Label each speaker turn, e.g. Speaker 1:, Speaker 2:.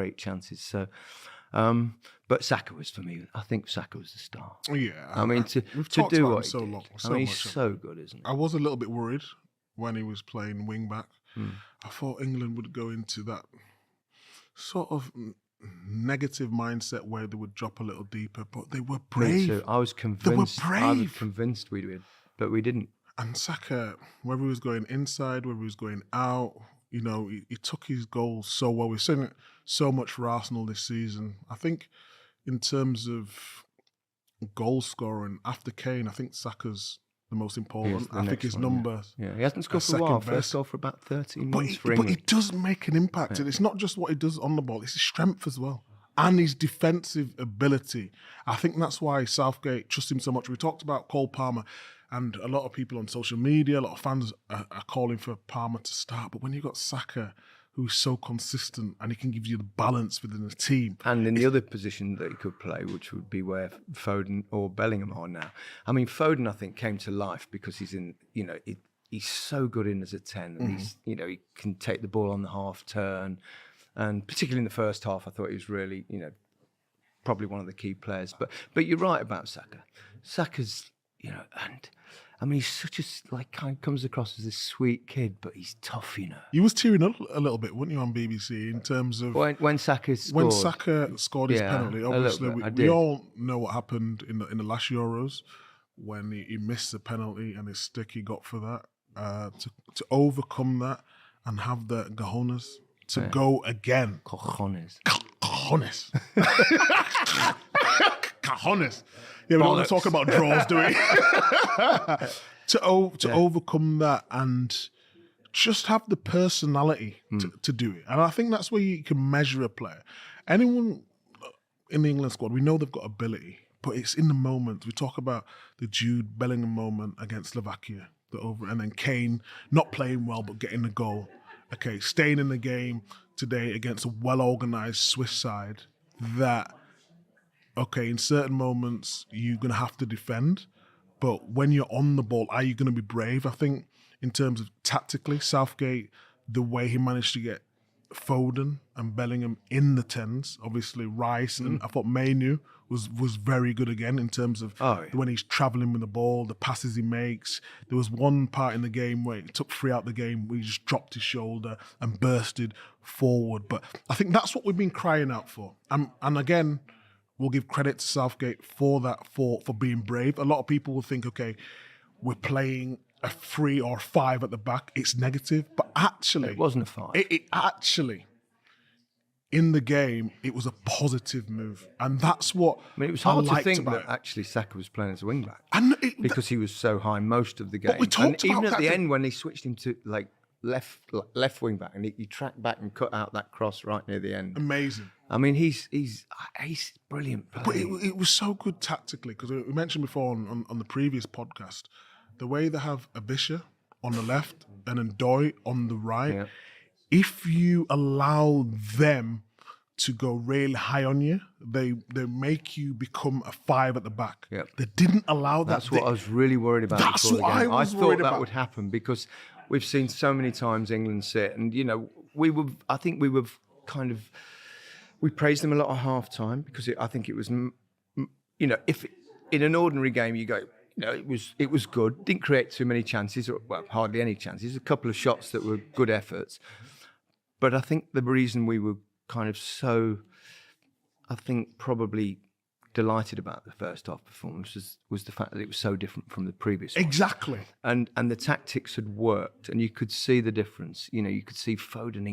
Speaker 1: great chances. So, but Saka was for me. I think Saka was the star.
Speaker 2: Yeah,
Speaker 1: I mean, to do what he did. I mean, he's so good, isn't he?
Speaker 2: I was a little bit worried when he was playing wing back. I thought England would go into that sort of negative mindset where they would drop a little deeper, but they were brave.
Speaker 1: Me too. I was convinced.
Speaker 2: They were brave.
Speaker 1: I was convinced we would, but we didn't.
Speaker 2: And Saka, whether he was going inside, whether he was going out, you know, he took his goals so well. We've seen it so much for Arsenal this season. I think in terms of goal scoring, after Kane, I think Saka's the most important. I think his number.
Speaker 1: Yeah, he hasn't scored for a while. First goal for about 13 months for England.
Speaker 2: But he does make an impact. And it's not just what he does on the ball, it's his strength as well. And his defensive ability. I think that's why Southgate trusts him so much. We talked about Cole Palmer, and a lot of people on social media, a lot of fans are calling for Palmer to start. But when you've got Saka, who's so consistent and he can give you the balance within the team.
Speaker 1: And in the other position that he could play, which would be where Foden or Bellingham are now. I mean, Foden, I think, came to life because he's in, you know, he's so good in as a 10. And he's, you know, he can take the ball on the half turn. And particularly in the first half, I thought he was really, you know, probably one of the key players. But you're right about Saka. Saka's, you know, and I mean, he's such a, like, kind of comes across as this sweet kid, but he's tough, you know.
Speaker 2: You was tearing up a little bit, weren't you, on BBC in terms of
Speaker 1: when Saka scored.
Speaker 2: When Saka scored his penalty, obviously we all know what happened in the last Euros when he missed the penalty and his stick he got for that. To overcome that and have the cojones to go again.
Speaker 1: Cojones.
Speaker 2: Cojones. Yeah, we don't talk about draws, do we? to overcome that and just have the personality to do it. And I think that's where you can measure a player. Anyone in the England squad, we know they've got ability, but it's in the moment. We talk about the Jude Bellingham moment against Slovakia, and then Kane not playing well but getting the goal. Okay, staying in the game today against a well-organised Swiss side that, okay, in certain moments, you're going to have to defend. But when you're on the ball, are you going to be brave? I think in terms of tactically, Southgate, the way he managed to get Foden and Bellingham in the 10s, obviously Rice, and I thought Mainu was very good again in terms of when he's travelling with the ball, the passes he makes. There was one part in the game where he took 3 out the game where he just dropped his shoulder and bursted forward. But I think that's what we've been crying out for. And again, we'll give credit to Southgate for that, for being brave. A lot of people will think, okay, we're playing a 3 or 5 at the back. It's negative, but actually...
Speaker 1: It wasn't a 5.
Speaker 2: It actually, in the game, it was a positive move. And that's what I
Speaker 1: mean, it was hard to think
Speaker 2: that
Speaker 1: actually Saka was playing as a wing-back.
Speaker 2: Because
Speaker 1: he was so high most of the game.
Speaker 2: We talked
Speaker 1: and
Speaker 2: about
Speaker 1: even at the end when they switched him to, like, left wing back, and he tracked back and cut out that cross right near the end.
Speaker 2: Amazing.
Speaker 1: I mean, he's brilliant player.
Speaker 2: But it was so good tactically, because we mentioned before on the previous podcast, the way they have Abisha on the left and Ndoye on the right. Yeah. If you allow them to go really high on you, they make you become a 5 at the back.
Speaker 1: Yep.
Speaker 2: They didn't allow that.
Speaker 1: That's what I was really worried about.
Speaker 2: That's what I was worried about.
Speaker 1: I thought that would happen because we've seen so many times England sit, and you know, we praised them a lot at half time because I think it was, you know, if in an ordinary game you go, you know, it was good. Didn't create too many chances, or well, hardly any chances. A couple of shots that were good efforts. But I think the reason we were kind of so, I think probably delighted about the first half performance was the fact that it was so different from the previous one.
Speaker 2: Exactly.
Speaker 1: And the tactics had worked, and you could see the difference. You know, you could see Foden